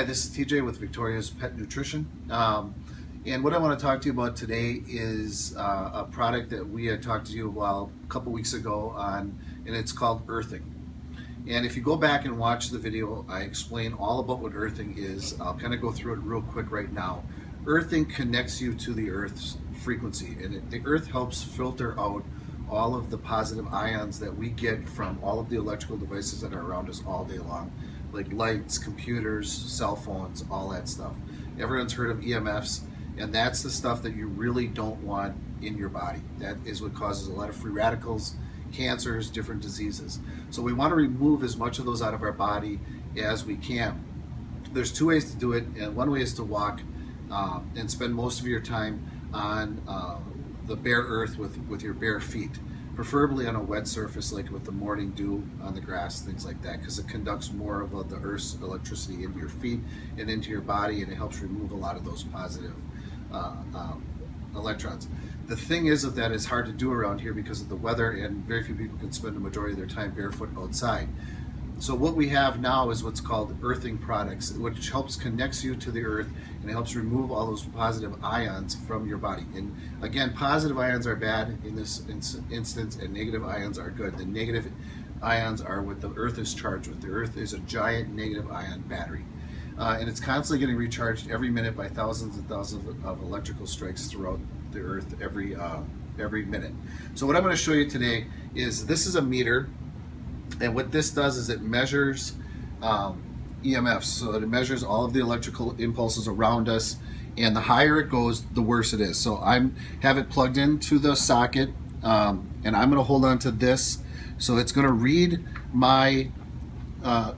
Hi, this is TJ with Victoria's Pet Nutrition. And what I want to talk to you about today is a product that we had talked to you about a couple weeks ago on, and it's called earthing. And if you go back and watch the video, I explain all about what earthing is. I'll kind of go through it real quick right now. Earthing connects you to the Earth's frequency, and the Earth helps filter out all of the positive ions that we get from all of the electrical devices that are around us all day long, like lights, computers, cell phones, all that stuff. Everyone's heard of EMFs, and that's the stuff that you really don't want in your body. That is what causes a lot of free radicals, cancers, different diseases. So we want to remove as much of those out of our body as we can. There's two ways to do it, and one way is to walk and spend most of your time on the bare earth with your bare feet, preferably on a wet surface like with the morning dew on the grass, things like that, because it conducts more of the Earth's electricity into your feet and into your body, and it helps remove a lot of those positive electrons. The thing is that it's hard to do around here because of the weather, and very few people can spend the majority of their time barefoot outside. So what we have now is what's called earthing products, which helps connects you to the earth, and it helps remove all those positive ions from your body. And again, positive ions are bad in this instance, and negative ions are good. The negative ions are what the earth is charged with. The earth is a giant negative ion battery. And it's constantly getting recharged every minute by thousands and thousands of electrical strikes throughout the earth every minute. So what I'm going to show you today is, this is a meter. And what this does is it measures EMFs, so it measures all of the electrical impulses around us, and the higher it goes, the worse it is. So I have it plugged into the socket, and I'm going to hold on to this, so it's going to read my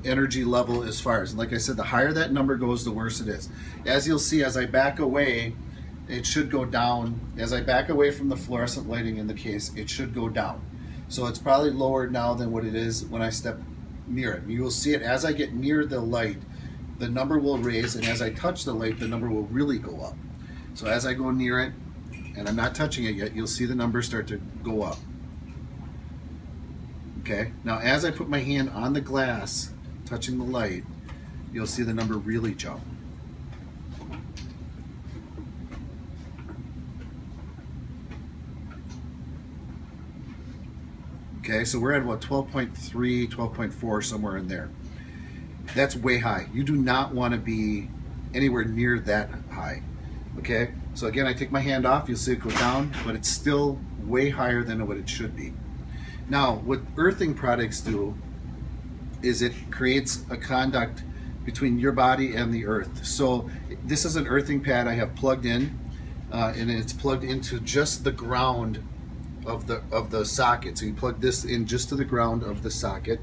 energy level as far as, like I said, the higher that number goes, the worse it is. As you'll see, as I back away, it should go down. As I back away from the fluorescent lighting in the case, it should go down. So it's probably lower now than what it is when I step near it. You will see it as I get near the light, the number will raise, and as I touch the light, the number will really go up. So as I go near it, and I'm not touching it yet, you'll see the number start to go up. Okay, now as I put my hand on the glass, touching the light, you'll see the number really jump. Okay, so we're at about 12.3, 12.4, somewhere in there. That's way high. You do not want to be anywhere near that high. Okay, so again, I take my hand off, you'll see it go down, but it's still way higher than what it should be. Now, what earthing products do is it creates a conduct between your body and the earth. So this is an earthing pad I have plugged in, and it's plugged into just the ground of the socket. So you plug this in just to the ground of the socket.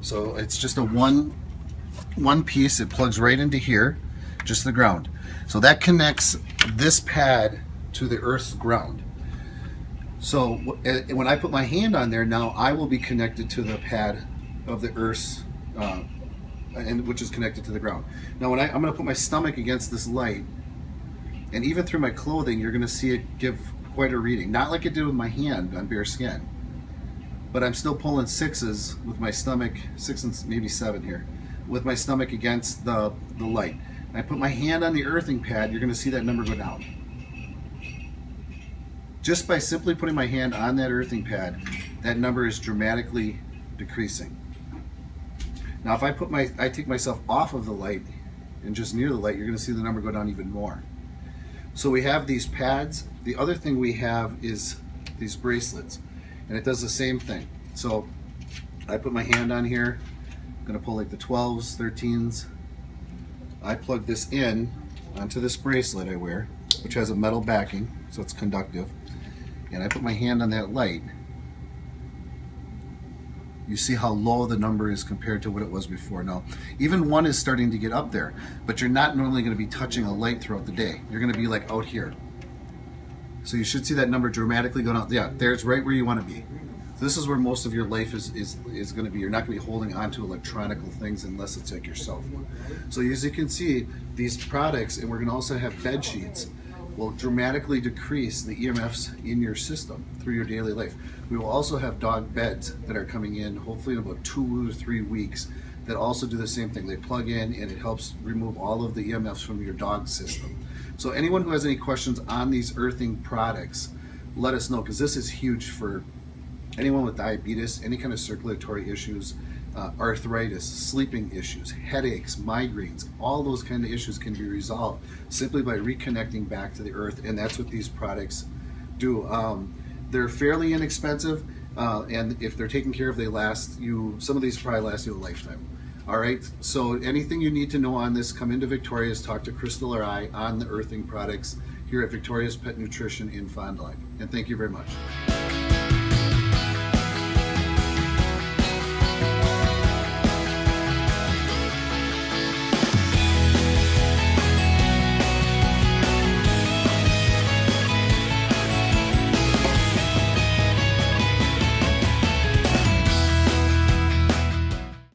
So it's just a one piece. It plugs right into here, just the ground. So that connects this pad to the earth's ground. So when I put my hand on there, now I will be connected to the pad of the earth's, and which is connected to the ground. Now when I'm going to put my stomach against this light, and even through my clothing, you're going to see it give quite a reading. Not like it did with my hand on bare skin, but I'm still pulling sixes with my stomach, 6 and maybe 7 here, with my stomach against the light. And I put my hand on the earthing pad, you're going to see that number go down. Just by simply putting my hand on that earthing pad, that number is dramatically decreasing. Now if I take myself off of the light and just near the light, you're going to see the number go down even more. So we have these pads. The other thing we have is these bracelets, and it does the same thing. So I put my hand on here, I'm gonna pull like the 12s, 13s. I plug this in onto this bracelet I wear, which has a metal backing, so it's conductive. And I put my hand on that light. You see how low the number is compared to what it was before. Now, even 1 is starting to get up there, but you're not normally going to be touching a light throughout the day. You're going to be like out here. So you should see that number dramatically going up. Yeah, there's right where you want to be. So this is where most of your life is going to be. You're not going to be holding on to electronical things unless it's like your cell phone. So as you can see, these products, and we're going to also have bed sheets, will dramatically decrease the EMFs in your system through your daily life. We will also have dog beds that are coming in, hopefully in about 2 to 3 weeks, that also do the same thing. They plug in and it helps remove all of the EMFs from your dog system. So anyone who has any questions on these earthing products, let us know, because this is huge for anyone with diabetes, any kind of circulatory issues, arthritis, sleeping issues, headaches, migraines, all those kind of issues can be resolved simply by reconnecting back to the earth, and that's what these products do. They're fairly inexpensive, and if they're taken care of, they last you, some of these probably last you a lifetime. All right, so anything you need to know on this, come into Victoria's, talk to Crystal or I on the earthing products here at Victoria's Pet Nutrition in Fond du Lac. And thank you very much.